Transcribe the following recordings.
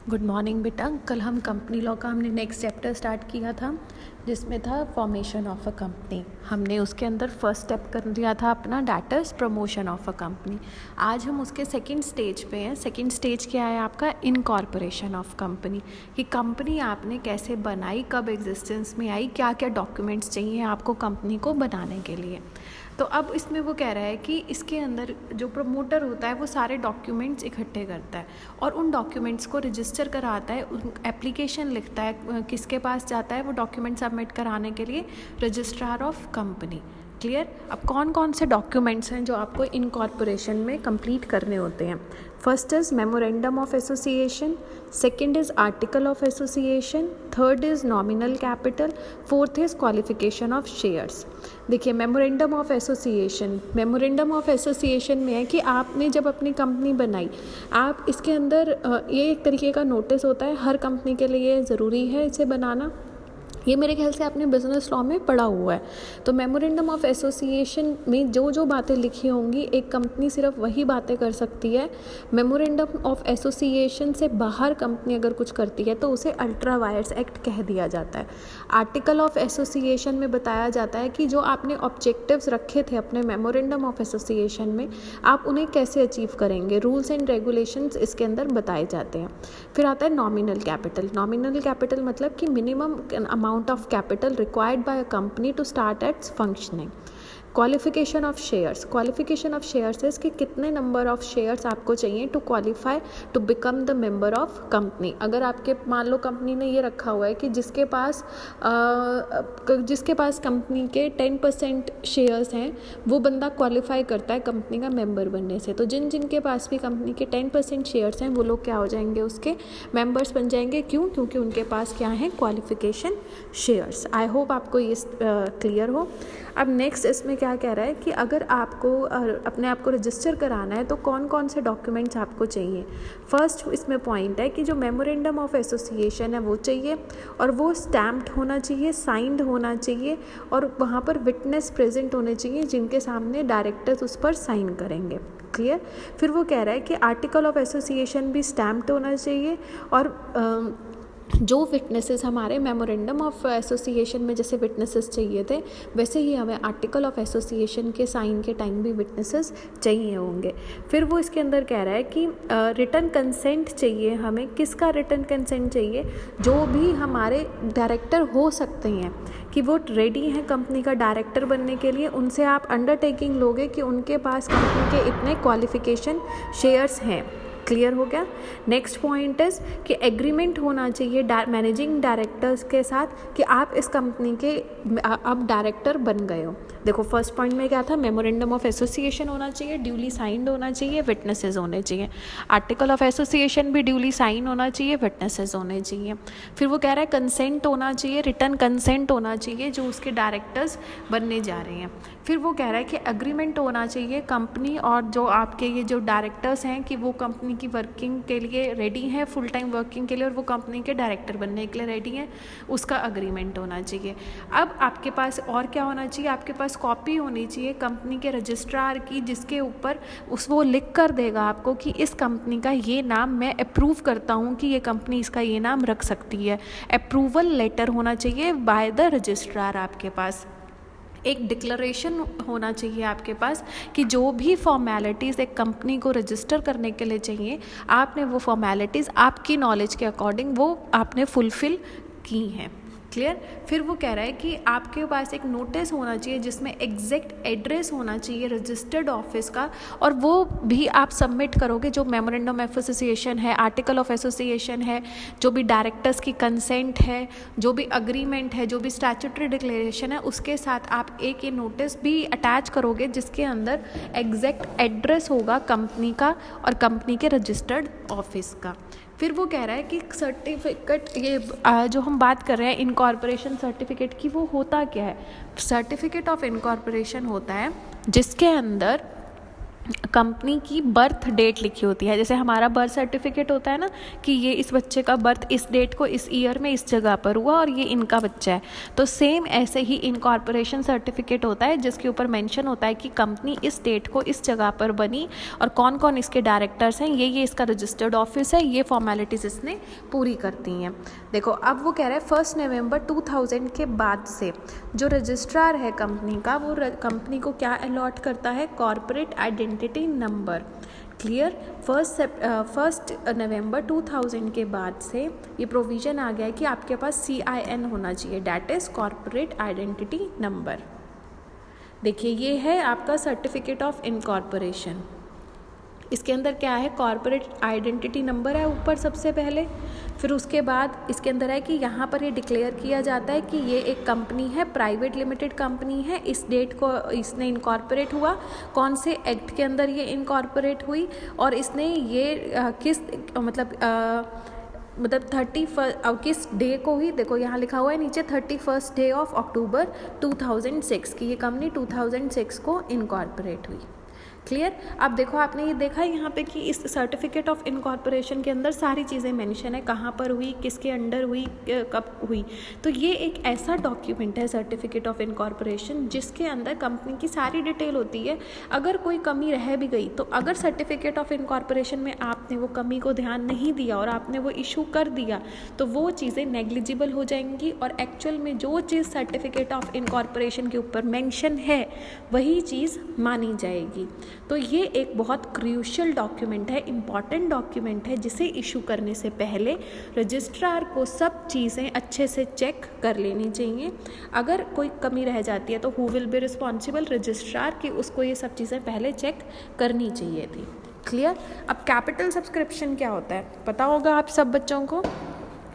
Good morning बेटा। कल हम कंपनी लॉ का हमने नेक्स्ट चैप्टर स्टार्ट किया था जिसमें था फॉर्मेशन ऑफ अ कंपनी। हमने उसके अंदर फर्स्ट स्टेप कर दिया था अपना, that is promotion of a company. आज हम उसके सेकंड स्टेज पे हैं। सेकंड स्टेज क्या है आपका? इनकॉर्पोरेशन ऑफ कंपनी, कि कंपनी आपने कैसे बनाई, कब एग्जिस्टेंस में आई, क्या क्या डॉक्यूमेंट्स चाहिए आपको कंपनी को बनाने के लिए। तो अब इसमें वो कह रहा है कि इसके अंदर जो प्रमोटर होता है वो सारे डॉक्यूमेंट्स इकट्ठे करता है और उन डॉक्यूमेंट्स को रजिस्टर कराता है, एप्लीकेशन लिखता है, किसके पास जाता है वो डॉक्यूमेंट सबमिट कराने के लिए? Registrar of company. क्लियर? अब कौन कौन से डॉक्यूमेंट्स हैं जो आपको इनकॉर्पोरेशन में कंप्लीट करने होते हैं? First is memorandum of association, second is article of association, third is nominal capital, fourth is qualification of shares. देखिए memorandum of association, memorandum of association में है कि आपने जब अपनी कंपनी बनाई, आप इसके अंदर ये एक तरीके का नोटिस होता है, हर कंपनी के लिए ज़रूरी है इसे बनाना। ये मेरे ख्याल से आपने बिजनेस लॉ में पढ़ा हुआ है। तो मेमोरेंडम ऑफ एसोसिएशन में जो जो बातें लिखी होंगी, एक कंपनी सिर्फ वही बातें कर सकती है। मेमोरेंडम ऑफ एसोसिएशन से बाहर कंपनी अगर कुछ करती है तो उसे अल्ट्रा वायर्स एक्ट कह दिया जाता है। आर्टिकल ऑफ एसोसिएशन में बताया जाता है कि जो आपने ऑब्जेक्टिव्स रखे थे अपने मेमोरेंडम ऑफ एसोसिएशन में, आप उन्हें कैसे अचीव करेंगे, रूल्स एंड रेगुलेशंस इसके अंदर बताए जाते हैं। फिर आता है नॉमिनल कैपिटल। नॉमिनल कैपिटल मतलब कि minimum amount of capital required by a company to start its functioning. Qualification of shares, qualification of shares है कि कितने नंबर ऑफ शेयर्स आपको चाहिए to qualify to become the member of company. अगर आपके मान लो कंपनी ने ये रखा हुआ है कि जिसके पास कंपनी के 10% शेयर्स हैं वो बंदा क्वालिफाई करता है कंपनी का मेंबर बनने से। तो जिनके पास भी कंपनी के 10% शेयर्स हैं वो लोग क्या हो जाएंगे? उसके मेंबर्स बन जाएंगे। क्यों? क्योंकि उनके पास क्या है? Qualification shares. आई होप आपको ये क्लियर हो। अब नेक्स्ट इसमें क्या कह रहा है कि अगर आपको अपने आप को रजिस्टर कराना है तो कौन कौन से डॉक्यूमेंट्स आपको चाहिए। फर्स्ट इसमें पॉइंट है कि जो मेमोरेंडम ऑफ एसोसिएशन है वो चाहिए और वो स्टैम्प्ड होना चाहिए, साइंड होना चाहिए और वहाँ पर विटनेस प्रेजेंट होने चाहिए जिनके सामने डायरेक्टर्स उस पर साइन करेंगे। क्लियर? फिर वो कह रहा है कि आर्टिकल ऑफ एसोसिएशन भी स्टैम्प्ड होना चाहिए और जो विटनेसेस हमारे मेमोरेंडम ऑफ एसोसिएशन में जैसे विटनेसेस चाहिए थे वैसे ही हमें आर्टिकल ऑफ एसोसिएशन के साइन के टाइम भी विटनेसेस चाहिए होंगे। फिर वो इसके अंदर कह रहा है कि रिटन कंसेंट चाहिए हमें। किसका रिटन कंसेंट चाहिए? जो भी हमारे डायरेक्टर हो सकते हैं कि वो रेडी हैं कंपनी का डायरेक्टर बनने के लिए, उनसे आप अंडरटेकिंग लोगे कि उनके पास कंपनी के इतने क्वालिफिकेशन शेयर्स हैं। क्लियर हो गया? नेक्स्ट पॉइंट इज़ कि एग्रीमेंट होना चाहिए मैनेजिंग डायरेक्टर्स के साथ कि आप इस कंपनी के अब डायरेक्टर बन गए हो। देखो फर्स्ट पॉइंट में क्या था? मेमोरेंडम ऑफ एसोसिएशन होना चाहिए, ड्यूली साइंड होना चाहिए, विटनेसेस होने चाहिए। आर्टिकल ऑफ एसोसिएशन भी ड्यूली साइन होना चाहिए, विटनेसेस होने चाहिए। फिर वो कह रहा है कंसेंट होना चाहिए, रिटर्न कंसेंट होना चाहिए जो उसके डायरेक्टर्स बनने जा रहे हैं। फिर वो कह रहा है कि एग्रीमेंट होना चाहिए कंपनी और जो आपके ये जो डायरेक्टर्स हैं कि वो कंपनी की वर्किंग के लिए रेडी हैं, फुल टाइम वर्किंग के लिए, और वो कंपनी के डायरेक्टर बनने के लिए रेडी हैं, उसका अग्रीमेंट होना चाहिए। अब आपके पास और क्या होना चाहिए? आपके पास कॉपी होनी चाहिए कंपनी के रजिस्ट्रार की जिसके ऊपर वो लिख कर देगा आपको कि इस कंपनी का ये नाम मैं अप्रूव करता हूँ कि ये कंपनी इसका ये नाम रख सकती है। अप्रूवल लेटर होना चाहिए बाय द रजिस्ट्रार। आपके पास एक डिक्लेरेशन होना चाहिए आपके पास कि जो भी फॉर्मेलिटीज़ एक कंपनी को रजिस्टर करने के लिए चाहिए, आपने वो फॉर्मेलिटीज़ आपकी नॉलेज के अकॉर्डिंग वो आपने फुलफ़िल की हैं। क्लियर? फिर वो कह रहा है कि आपके पास एक नोटिस होना चाहिए जिसमें एग्जैक्ट एड्रेस होना चाहिए रजिस्टर्ड ऑफिस का, और वो भी आप सबमिट करोगे। जो मेमोरेंडम ऑफ एसोसिएशन है, आर्टिकल ऑफ एसोसिएशन है, जो भी डायरेक्टर्स की कंसेंट है, जो भी अग्रीमेंट है, जो भी स्टैट्यूटरी डिक्लेरेशन है, उसके साथ आप एक ये नोटिस भी अटैच करोगे जिसके अंदर एग्जैक्ट एड्रेस होगा कंपनी का और कंपनी के रजिस्टर्ड ऑफिस का। फिर वो कह रहा है कि सर्टिफिकेट, ये जो हम बात कर रहे हैं इनकॉर्पोरेशन सर्टिफिकेट की, वो होता क्या है? सर्टिफिकेट ऑफ इनकॉर्पोरेशन होता है जिसके अंदर कंपनी की बर्थ डेट लिखी होती है। जैसे हमारा बर्थ सर्टिफिकेट होता है ना कि ये इस बच्चे का बर्थ इस डेट को इस ईयर में इस जगह पर हुआ और ये इनका बच्चा है, तो सेम ऐसे ही इनकॉर्पोरेशन सर्टिफिकेट होता है जिसके ऊपर मेंशन होता है कि कंपनी इस डेट को इस जगह पर बनी और कौन कौन इसके डायरेक्टर्स हैं, ये इसका रजिस्टर्ड ऑफिस है, ये फॉर्मेलिटीज़ इसने पूरी करती हैं। देखो अब वो कह रहा है 1 नवंबर 2000 के बाद से जो रजिस्ट्रार है कंपनी का, वो कंपनी को क्या अलॉट करता है, कॉर्पोरेट आइडेंटिटी नंबर। क्लियर। 1 नवंबर 2000 के बाद से ये प्रोविज़न आ गया है कि आपके पास CIN होना चाहिए, that is corporate identity number. देखिए ये है आपका सर्टिफिकेट ऑफ इनकॉर्पोरेशन। इसके अंदर क्या है, कॉर्पोरेट आइडेंटिटी नंबर है ऊपर सबसे पहले, फिर उसके बाद इसके अंदर है कि यहाँ पर ये डिक्लेयर किया जाता है कि ये एक कंपनी है, प्राइवेट लिमिटेड कंपनी है, इस डेट को इसने इनकॉर्पोरेट हुआ, कौन से एक्ट के अंदर ये इनकॉर्पोरेट हुई और इसने ये किस मतलब 31 किस डे को ही, देखो यहाँ लिखा हुआ है नीचे 31 डे ऑफ अक्टूबर 2006 की ये कंपनी 2006 को इनकॉर्पोरेट हुई। क्लियर। अब देखो आपने ये देखा है यहाँ पे कि इस सर्टिफिकेट ऑफ इनकॉर्पोरेशन के अंदर सारी चीज़ें मेंशन है, कहाँ पर हुई, किसके अंडर हुई, कब हुई। तो ये एक ऐसा डॉक्यूमेंट है सर्टिफिकेट ऑफ इनकॉर्पोरेशन जिसके अंदर कंपनी की सारी डिटेल होती है। अगर कोई कमी रह भी गई तो अगर सर्टिफिकेट ऑफ इनकॉर्पोरेशन में आपने वो कमी को ध्यान नहीं दिया और आपने वो इशू कर दिया तो वो चीज़ें नेग्लिजिबल हो जाएंगी और एक्चुअल में जो चीज़ सर्टिफिकेट ऑफ इनकॉर्पोरेशन के ऊपर मेंशन है वही चीज़ मानी जाएगी। तो ये एक बहुत क्रूशियल डॉक्यूमेंट है, इम्पॉर्टेंट डॉक्यूमेंट है जिसे इशू करने से पहले रजिस्ट्रार को सब चीज़ें अच्छे से चेक कर लेनी चाहिए। अगर कोई कमी रह जाती है तो who will be responsible, registrar की, उसको ये सब चीज़ें पहले चेक करनी चाहिए थी। क्लियर। अब कैपिटल सब्सक्रिप्शन क्या होता है पता होगा आप सब बच्चों को।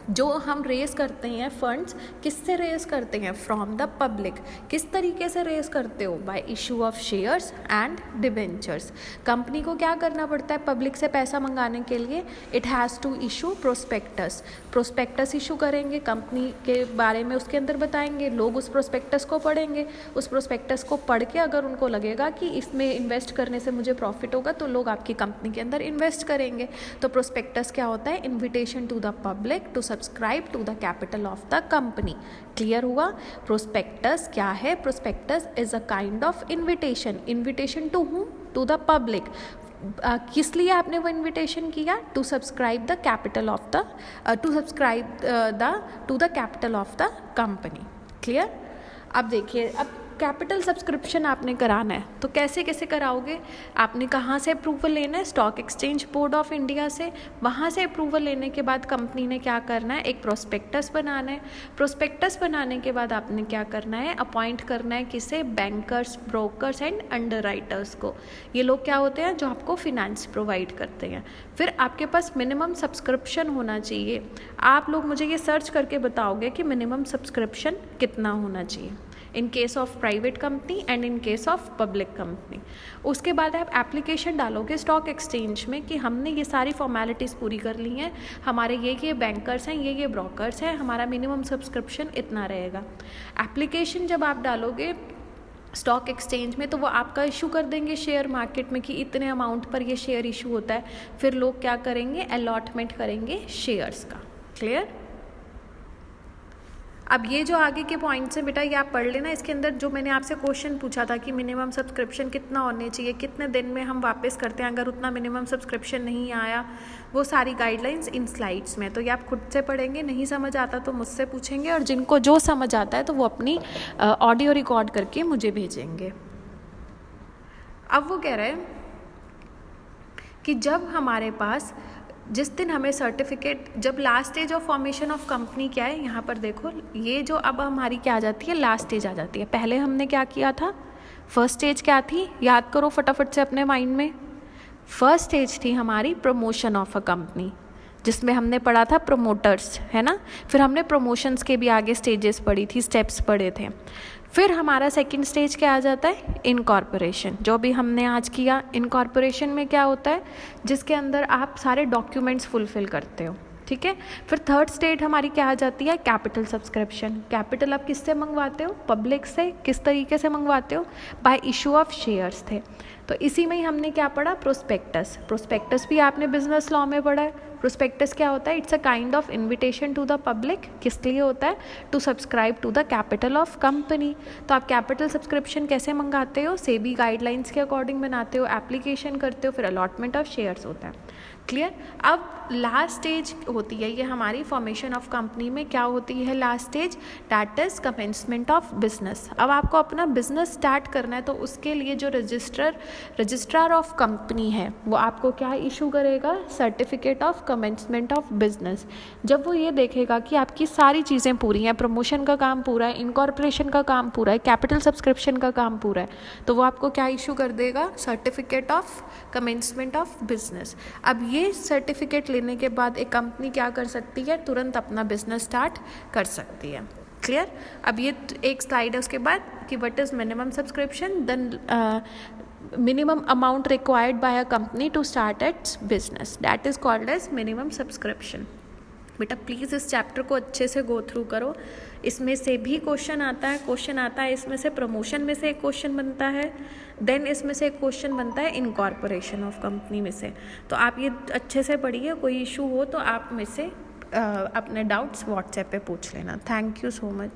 जो हम रेज़ करते हैं फंड्स, किससे रेज़ करते हैं, फ्रॉम द पब्लिक। किस तरीके से रेज़ करते हो, bye issue of shares and debentures. Company को क्या करना पड़ता है पब्लिक से पैसा मंगाने के लिए, it has to issue prospectus. Prospectus issue करेंगे, कंपनी के बारे में उसके अंदर बताएंगे, लोग उस प्रोस्पेक्टस को पढ़ेंगे, उस प्रोस्पेक्टस को पढ़ के अगर उनको लगेगा कि इसमें इन्वेस्ट करने से मुझे प्रॉफिट होगा तो लोग आपकी कंपनी के अंदर इन्वेस्ट करेंगे। तो प्रोस्पेक्टस क्या होता है, invitation to the public to subscribe to the capital of the company. Clear हुआ। प्रोस्पेक्टस क्या है, prospectus is a kind of invitation. Invitation to whom, to the public. किस लिए आपने वो इन्विटेशन किया, to subscribe the capital of the to the capital of the company. Clear. अब देखिए, अब कैपिटल सब्सक्रिप्शन आपने कराना है तो कैसे कैसे कराओगे, आपने कहाँ से अप्रूवल लेना है, stock exchange board of India से। वहाँ से अप्रूवल लेने के बाद कंपनी ने क्या करना है, एक प्रोस्पेक्टस बनाना है। प्रोस्पेक्टस बनाने के बाद आपने क्या करना है, अपॉइंट करना है किसे, बैंकर्स, ब्रोकर्स एंड अंडरराइटर्स को। ये लोग क्या होते हैं, जो आपको फिनेंस प्रोवाइड करते हैं। फिर आपके पास मिनिमम सब्सक्रिप्शन होना चाहिए। आप लोग मुझे ये सर्च करके बताओगे कि मिनिमम सब्सक्रिप्शन कितना होना चाहिए in case of private company and in case of public company. उसके बाद आप एप्लीकेशन डालोगे स्टॉक एक्सचेंज में कि हमने ये सारी फॉर्मेलिटीज़ पूरी कर ली हैं, हमारे ये बैंकर्स हैं, ये ब्रोकर्स हैं, हमारा मिनिमम सब्सक्रिप्शन इतना रहेगा। एप्लीकेशन जब आप डालोगे स्टॉक एक्सचेंज में तो वो आपका इशू कर देंगे शेयर मार्केट में कि इतने अमाउंट पर ये शेयर इशू होता है। फिर लोग क्या करेंगे, अलॉटमेंट करेंगे शेयर्स का। क्लियर। अब ये जो आगे के पॉइंट्स हैं बेटा ये आप पढ़ लेना। इसके अंदर जो मैंने आपसे क्वेश्चन पूछा था कि मिनिमम सब्सक्रिप्शन कितना होने चाहिए, कितने दिन में हम वापस करते हैं अगर उतना मिनिमम सब्सक्रिप्शन नहीं आया, वो सारी गाइडलाइंस इन स्लाइड्स में। तो ये आप खुद से पढ़ेंगे, नहीं समझ आता तो मुझसे पूछेंगे और जिनको जो समझ आता है तो वो अपनी ऑडियो रिकॉर्ड करके मुझे भेजेंगे। अब वो कह रहे हैं कि जब हमारे पास जिस दिन हमें सर्टिफिकेट, जब last stage of formation of company क्या है, यहाँ पर देखो ये जो अब हमारी क्या आ जाती है, लास्ट स्टेज आ जाती है। पहले हमने क्या किया था, फर्स्ट स्टेज क्या थी, याद करो फटाफट से अपने माइंड में। फर्स्ट स्टेज थी हमारी प्रमोशन ऑफ अ कंपनी, जिसमें हमने पढ़ा था प्रमोटर्स, है ना। फिर हमने प्रमोशंस के भी आगे स्टेजेस पढ़ी थी, स्टेप्स पढ़े थे। फिर हमारा सेकंड स्टेज क्या आ जाता है, इनकॉर्पोरेशन, जो भी हमने आज किया। इनकॉर्पोरेशन में क्या होता है, जिसके अंदर आप सारे डॉक्यूमेंट्स फुलफिल करते हो, ठीक है। फिर थर्ड स्टेज हमारी क्या आ जाती है, कैपिटल सब्सक्रिप्शन। कैपिटल आप किससे मंगवाते हो, पब्लिक से। किस तरीके से मंगवाते हो, बाय इशू ऑफ शेयर्स थे। तो इसी में ही हमने क्या पढ़ा, प्रोस्पेक्टस। प्रोस्पेक्टस भी आपने बिजनेस लॉ में पढ़ा है। प्रोस्पेक्टस क्या होता है, it's a kind of invitation to the public. किस लिए होता है, to subscribe to the capital of company. तो आप कैपिटल सब्सक्रिप्शन कैसे मंगाते हो, सेबी गाइडलाइंस के अकॉर्डिंग बनाते हो, एप्लीकेशन करते हो, फिर अलॉटमेंट ऑफ शेयर्स होता है। क्लियर। अब लास्ट स्टेज होती है ये हमारी फॉर्मेशन ऑफ कंपनी में, क्या होती है last stage, that is commencement of business. अब आपको अपना बिजनेस स्टार्ट करना है तो उसके लिए जो रजिस्ट्रार ऑफ कंपनी है वो आपको क्या इशू करेगा, certificate of commencement of business. जब वो ये देखेगा कि आपकी सारी चीज़ें पूरी हैं, प्रमोशन का काम पूरा है, इनकॉर्पोरेशन का काम पूरा है, कैपिटल सब्सक्रिप्शन का काम पूरा है, तो वो आपको क्या इशू कर देगा, certificate of commencement of business. अब ये सर्टिफिकेट लेने के बाद एक कंपनी क्या कर सकती है, तुरंत अपना बिजनेस स्टार्ट कर सकती है। क्लियर। अब ये एक स्लाइड है उसके बाद कि what is minimum subscription, then minimum amount required by a company to start its business, that is called as minimum subscription। बेटा प्लीज़ इस चैप्टर को अच्छे से गो थ्रू करो, इसमें से भी क्वेश्चन आता है, इसमें से प्रमोशन में से एक क्वेश्चन बनता है, देन इसमें से एक क्वेश्चन बनता है इनकॉर्पोरेशन ऑफ कंपनी में से। तो आप ये अच्छे से पढ़िए, कोई इशू हो तो आप में से अपने डाउट्स व्हाट्सएप पे पूछ लेना। Thank you so much.